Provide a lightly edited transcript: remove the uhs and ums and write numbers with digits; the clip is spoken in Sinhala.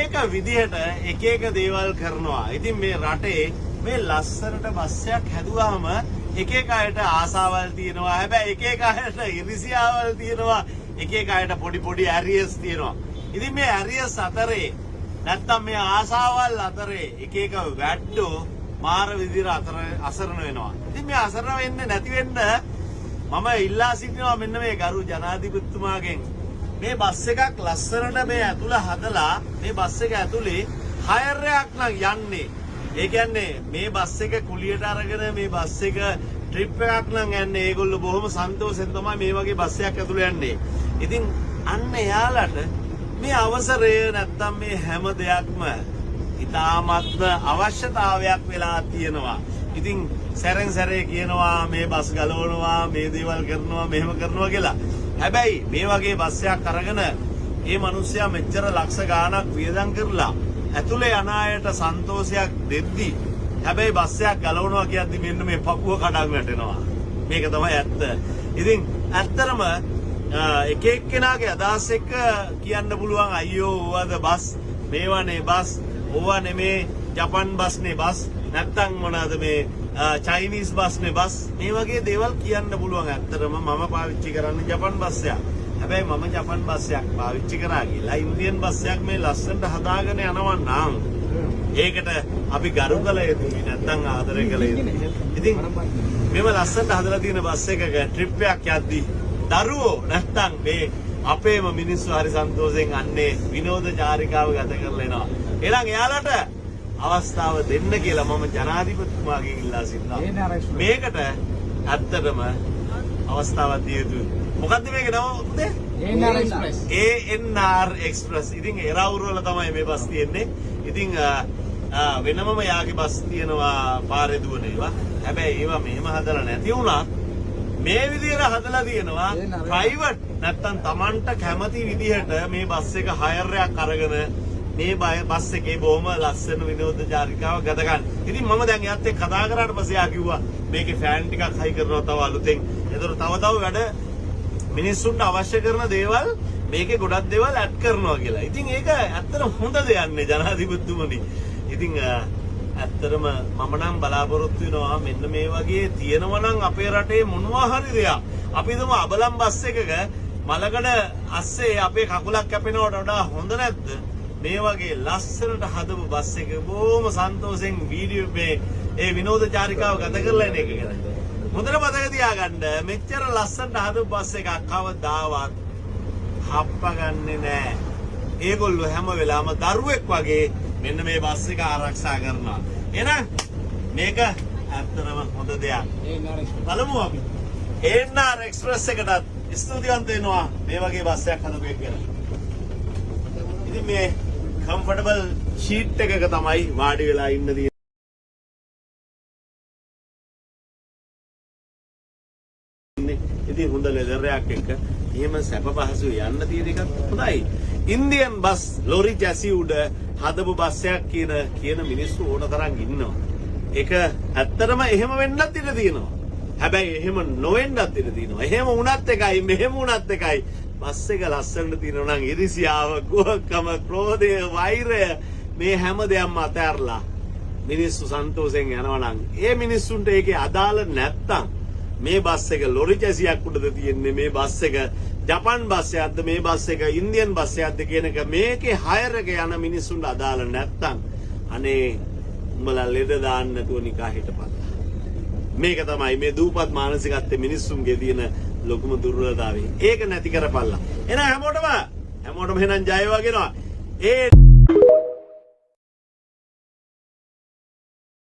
එක විදිහට එක දේවල් කරනවා. ඉතින් මේ රටේ මේ ලස්සනට බස් එකක් හැදුවාම එක අයට ආසාවල් තියෙනවා. හැබැයි එක අයට ඉරිසියාවල් තියෙනවා. එක අයට පොඩි ඇරියස් තියෙනවා. ඉතින් මේ ඇරියස් අතරේ නැත්තම් මේ ආසාවල් අතරේ එක වැට්ටෝ මාර විදිහට අසරණ වෙනවා. ඉතින් මේ අසරණ වෙන්නේ නැති වෙන්න මම ඉල්ලා සිටිනවා මෙන්න මේ ගරු ජනාධිපතිතුමාගෙන් මේ බස් එකක් ලස්සනට මේ ඇතුළ හදලා මේ බස් එක ඇතුලේ හයර් එකක් නම් යන්නේ. ඒ කියන්නේ මේ බස් එක කුලියට අරගෙන මේ බස් එක ට්‍රිප් එකක් නම් යන්නේ. ඒගොල්ලෝ බොහොම සන්තෝෂෙන් තමයි මේ වගේ බස් එකක් ඇතුළේ යන්නේ. ඉතින් අන්න එයාලට මේ අවසරය නැත්තම් මේ හැම දෙයක්ම ඉතාමත්ම අවශ්‍යතාවයක් වෙලා තියෙනවා. ඉතින් සැරෙන් සැරේ කියනවා මේ බස් ගලවනවා මේ දේවල් කරනවා මෙහෙම කරනවා කියලා. හැබැයි මේ වගේ බස් එකක් අරගෙන මේ මිනිස්සයා මෙච්චර ලක්ෂ ගාණක් වියදම් කරලා ඇතුලේ යන අයට සන්තෝෂයක් දෙද්දි හැබැයි බස් එකක් ගලවනවා කියද්දි මෙන්න මේ පපුව කඩන් වැටෙනවා. මේක තමයි ඇත්ත. ඉතින් ඇත්තටම එක එක්කෙනාගේ අදහස් එක්ක කියන්න පුළුවන් අයියෝ ඕවද බස් මේවනේ බස් ඕවා නෙමේ ජපන් බස්නේ බස් නැත්තම් මොනවාද මේ චයිනීස් බස්නේ බස් මේ වගේ දේවල් කියන්න පුළුවන්. ඇත්තටම මම පාවිච්චි කරන්නේ ජපන් බස් එකක්. හැබැයි මම ජපන් බස් එකක් පාවිච්චි කරා කියලා ඉන්දියන් බස් එකක් මේ ලස්සනට හදාගෙන යනවා නම් ඒකට අපි ගරු කළ යුතුයි නැත්තම් ආදරය කළ යුතුයි. ඉතින් මෙව ලස්සනට හදලා තියෙන බස් එකක ට්‍රිප් එකක් යද්දී දරුවෝ නැත්තම් මේ අපේම මිනිස්සු හරි සන්තෝෂෙන් අන්නේ විනෝද චාරිකාව ගත කරලා එනවා. එහෙනම් එයාලට අවස්ථාව දෙන්න කියලා මම ජනාධිපතිතුමාගෙන් ඉල්ලා සිටිනවා. මේකට ඇත්තටම අවස්ථාවක් දිය යුතුයි. මොකද්ද මේක නම පුතේ? ANR Express. ඉතින් එරවුර වල තමයි මේ බස් තියෙන්නේ. ඉතින් වෙනමම යාගේ බස් තියෙනවා පාරේ දුවන ඒවා. හැබැයි ඒවා මෙහෙම හදලා නැති වුණා. මේ විදිහට හදලා තියෙනවා ප්‍රයිවට් නැත්තම් Tamanට කැමති විදිහට මේ බස් එක හයර් එකක් අරගෙන මේ බස් එකේ බොහොම ලස්සන විනෝද චාරිකාව ගත ගන්න. ඉතින් මම දැන් එයාත් එක්ක කතා කරාට පස්සේ යා කිව්වා මේකේ ෆෑන් ටිකක් හයි කරනවා තව අලුතෙන්. ඒතර තව වැඩ මිනිස්සුන්ට අවශ්‍ය කරන දේවල් මේකේ ගොඩක් දේවල් ඇඩ් කරනවා කියලා. ඉතින් ඒක ඇත්තටම හොඳ දෙයක් නේ ජනාධිපතිතුමනි. ඉතින් ඇත්තටම මම නම් බලාපොරොත්තු වෙනවා මෙන්න මේ වගේ තියෙනවා නම් අපේ රටේ මොනවා හරි දෙයක්. අපි දුම අබලම් බස් එකක මලකඩ අස්සේ අපේ කකුලක් කැපෙනවට වඩා හොඳ නැද්ද? මේ වගේ ලස්සනට හදපු බස් එක බොහොම සන්තෝෂෙන් වීඩියෝ මේ ඒ විනෝද චාරිකාව ගත කරලා එන එක ගැන. හොඳට මතක තියාගන්න මෙච්චර ලස්සනට හදපු බස් එකක් කවදාවත් හප්පගන්නේ නැහැ. ඒගොල්ලෝ හැම වෙලාවම දරුවෙක් වගේ මෙන්න මේ බස් එක ආරක්ෂා කරනවා. එහෙනම් මේක ඇත්තටම හොඳ දෙයක්. බලමු අපි. ANR Express එකටත් ස්තුතිවන්ත වෙනවා මේ වගේ බස් එකක් හදපු එක ගැන. ඉතින් මේ කම්ෆර්ටබල් ෂීට් එකක තමයි වාඩි වෙලා ඉන්න තියෙන්නේ. ඉතින් හොඳ ලෙදර් එකක් එක්ක එහෙම සැප පහසු යන්න තියෙන එකක් හොඳයි. ඉන්දියන් බස් ලොරි චැසි උඩ හදපු බස් එකක් කියන මිනිස්සු ඕන තරම් ඉන්නවා. ඒක ඇත්තටම එහෙම වෙන්නත් ඉඩ තියෙනවා. හැබැයි එහෙම නොවෙන්නත් ඉඩ තියෙනවා. එහෙම වුණත් එකයි මෙහෙම වුණත් එකයි. බස් එක ලස්සනට තියෙනවා නම් ඉරිසියාව, කුහකම, ක්‍රෝධය, වෛරය මේ හැම දෙයක්ම අතහැරලා මිනිස්සු සන්තෝෂෙන් යනවා නම් ඒ මිනිස්සුන්ට ඒකේ අදාළ නැත්තම් මේ බස් එක ලොරි චැසියක් උඩද තියෙන්නේ මේ බස් එක ජපන් බස් එකක්ද මේ බස් එක ඉන්දියන් බස් එකක්ද කියන එක මේකේ හයර් එක යන මිනිස්සුන්ට අදාළ නැත්තම් අනේ උඹලා ලෙඩ දාන්න නැතුව නිකා හිටපන්. මේක තමයි මේ දූපත් මානසිකත්වයේ මිනිස්සුන්ගේ තියෙන ලොකුම දුර්වලතාවය. ඒක නැති කරපල්ලා. එහෙනම් හැමෝටම එහෙනම් ජය වගේනවා.